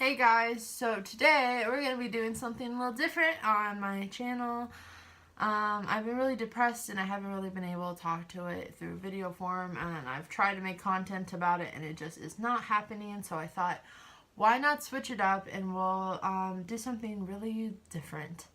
Hey guys, so today we're going to be doing something a little different on my channel. I've been really depressed and I haven't really been able to talk to it through video form, and I've tried to make content about it and it just is not happening, so I thought, why not switch it up and we'll do something really different.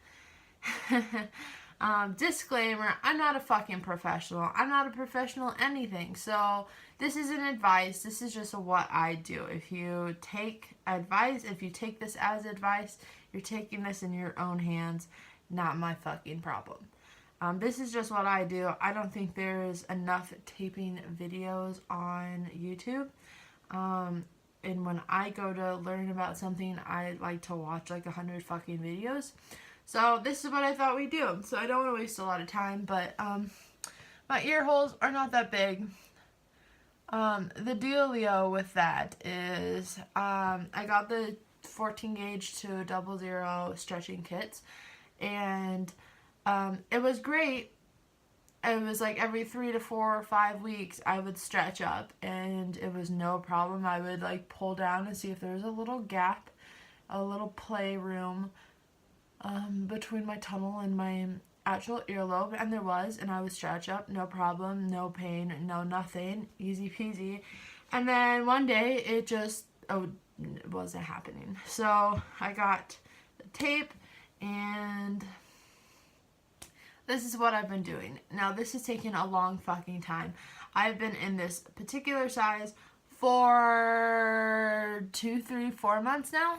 Disclaimer, I'm not a fucking professional. I'm not a professional anything. So this isn't advice. This is just what I do. If you take advice, if you take this as advice, you're taking this in your own hands. Not my fucking problem. This is just what I do. I don't think there's enough taping videos on YouTube. And when I go to learn about something, I like to watch like 100 fucking videos. So this is what I thought we'd do. So I don't want to waste a lot of time, but my ear holes are not that big. The dealio with that is I got the 14 gauge to 00 stretching kits, and it was great. It was like every 3 to 4 or 5 weeks I would stretch up and it was no problem. I would like pull down and see if there was a little gap, a little play room between my tunnel and my actual earlobe, and there was, and I would stretch up, no problem, no pain, no nothing, easy peasy. And then one day it just it wasn't happening. So I got the tape, and this is what I've been doing. Now this is taking a long fucking time. I've been in this particular size for 2, 3, 4 months now.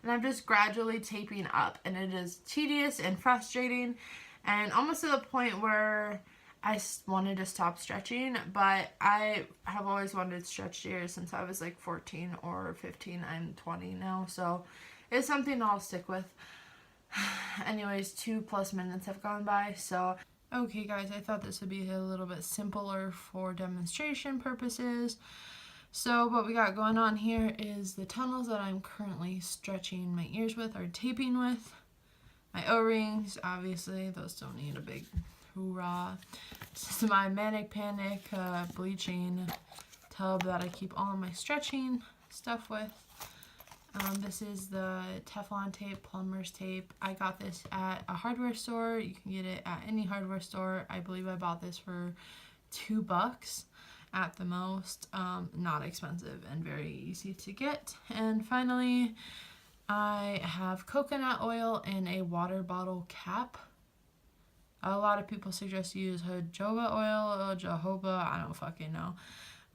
And I'm just gradually taping up, and it is tedious and frustrating and almost to the point where I wanted to stop stretching, but I have always wanted to stretch ears since I was like 14 or 15. I'm 20 now, so it's something I'll stick with. Anyways, 2+ minutes have gone by, so okay guys, I thought this would be a little bit simpler for demonstration purposes. So what we got going on here is the tunnels that I'm currently stretching my ears with, or taping with. My O-rings, obviously, those don't need a big hoorah. This is my Manic Panic bleaching tub that I keep all of my stretching stuff with. This is the Teflon tape, plumber's tape. I got this at a hardware store. You can get it at any hardware store. I believe I bought this for $2 at the most. Not expensive and very easy to get. And finally, I have coconut oil in a water bottle cap. A lot of people suggest you use jojoba oil or jojoba, I don't fucking know.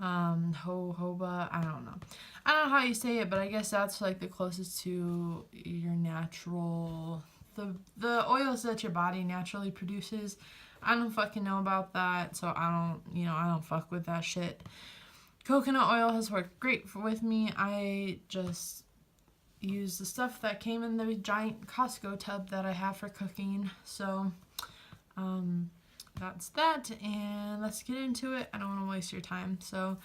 Jojoba, I don't know. I don't know how you say it, but I guess that's like the closest to your natural, the oils that your body naturally produces. I don't fucking know about that, so I don't fuck with that shit. Coconut oil has worked great with me. I just use the stuff that came in the giant Costco tub that I have for cooking. So, that's that, and let's get into it. I don't want to waste your time. So,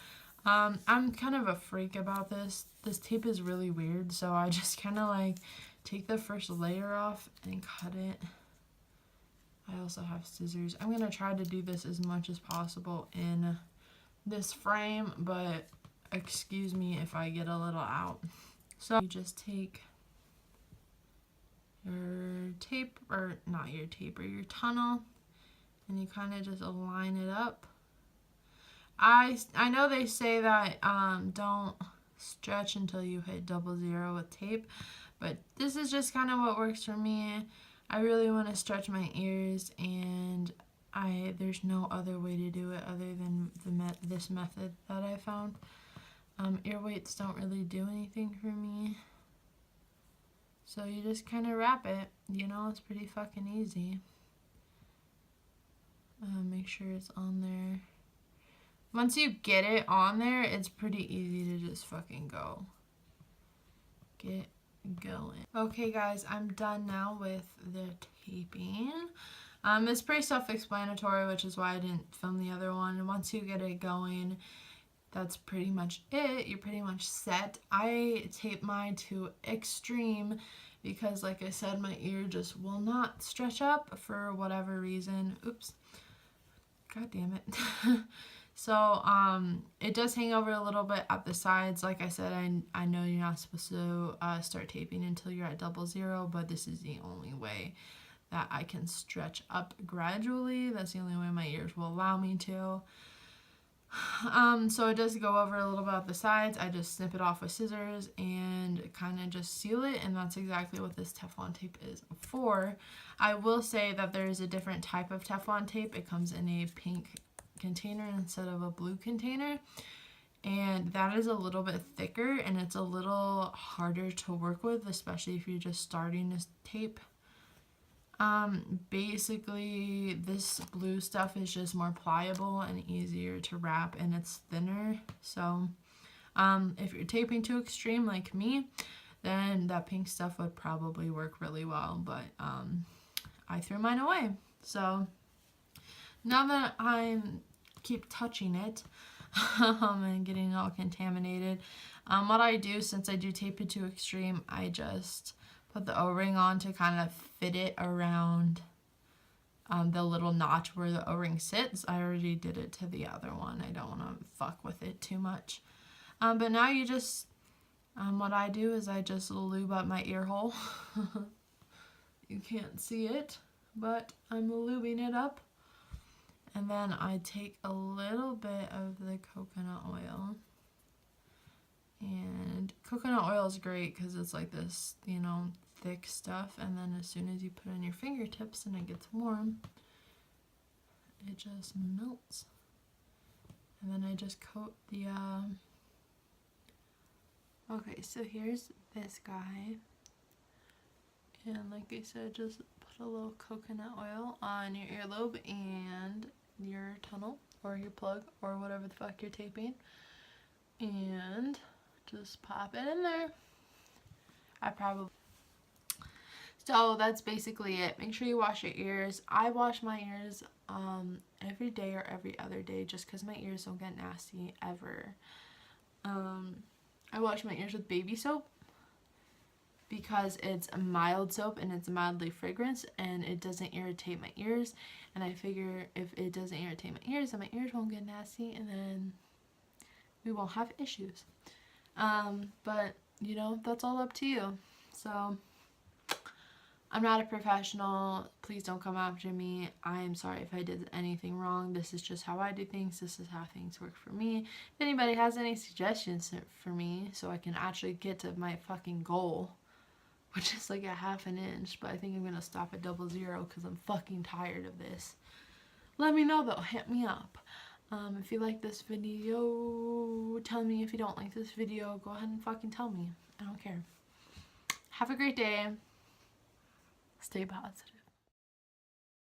I'm kind of a freak about this. This tape is really weird, so I just kind of like take the first layer off and cut it. I also have scissors. I'm going to try to do this as much as possible in this frame, but excuse me if I get a little out. So you just take your tape, or not your tape, or your tunnel, and you kind of just align it up. I know they say that don't stretch until you hit 00 with tape, but this is just kind of what works for me. I really want to stretch my ears, and there's no other way to do it other than this method that I found. Ear weights don't really do anything for me. So you just kind of wrap it, it's pretty fucking easy. Make sure it's on there. Once you get it on there, it's pretty easy to just fucking go. Get going. Okay guys, I'm done now with the taping. It's pretty self-explanatory, which is why I didn't film the other one. And once you get it going, that's pretty much it. You're pretty much set. I tape mine to extreme because, like I said, my ear just will not stretch up for whatever reason. Oops. God damn it. So it does hang over a little bit at the sides. Like I said, I know you're not supposed to start taping until you're at 00, but this is the only way that I can stretch up gradually. That's the only way my ears will allow me to. So it does go over a little bit at the sides. I just snip it off with scissors and kind of just seal it, and that's exactly what this Teflon tape is for. I will say that there is a different type of Teflon tape. It comes in a pink container instead of a blue container, and that is a little bit thicker and it's a little harder to work with, especially if you're just starting to tape. Basically this blue stuff is just more pliable and easier to wrap, and it's thinner. So if you're taping to extreme like me, then that pink stuff would probably work really well, but I threw mine away. So now that I keep touching it and getting all contaminated, what I do, since I do tape it to extreme, I just put the O-ring on to kind of fit it around the little notch where the O-ring sits. I already did it to the other one. I don't want to fuck with it too much. But now you just, what I do is I just lube up my ear hole. You can't see it, but I'm lubing it up. And then I take a little bit of the coconut oil. And coconut oil is great because it's like this, you know, thick stuff. And then as soon as you put it on your fingertips and it gets warm, it just melts. And then I just coat the, Okay, so here's this guy. And like I said, just put a little coconut oil on your earlobe and your tunnel or your plug or whatever the fuck you're taping, and just pop it in there. So that's basically it. Make sure you wash your ears. I wash my ears every day or every other day just because my ears don't get nasty ever. I wash my ears with baby soap because it's a mild soap and it's mildly fragrant and it doesn't irritate my ears. And I figure if it doesn't irritate my ears, then my ears won't get nasty and then we won't have issues. But, you know, that's all up to you. So, I'm not a professional. Please don't come after me. I am sorry if I did anything wrong. This is just how I do things. This is how things work for me. If anybody has any suggestions for me so I can actually get to my fucking goal, which is like a ½ inch, but I think I'm going to stop at 00 because I'm fucking tired of this. Let me know though. Hit me up. If you like this video, tell me. If you don't like this video, go ahead and fucking tell me. I don't care. Have a great day. Stay positive.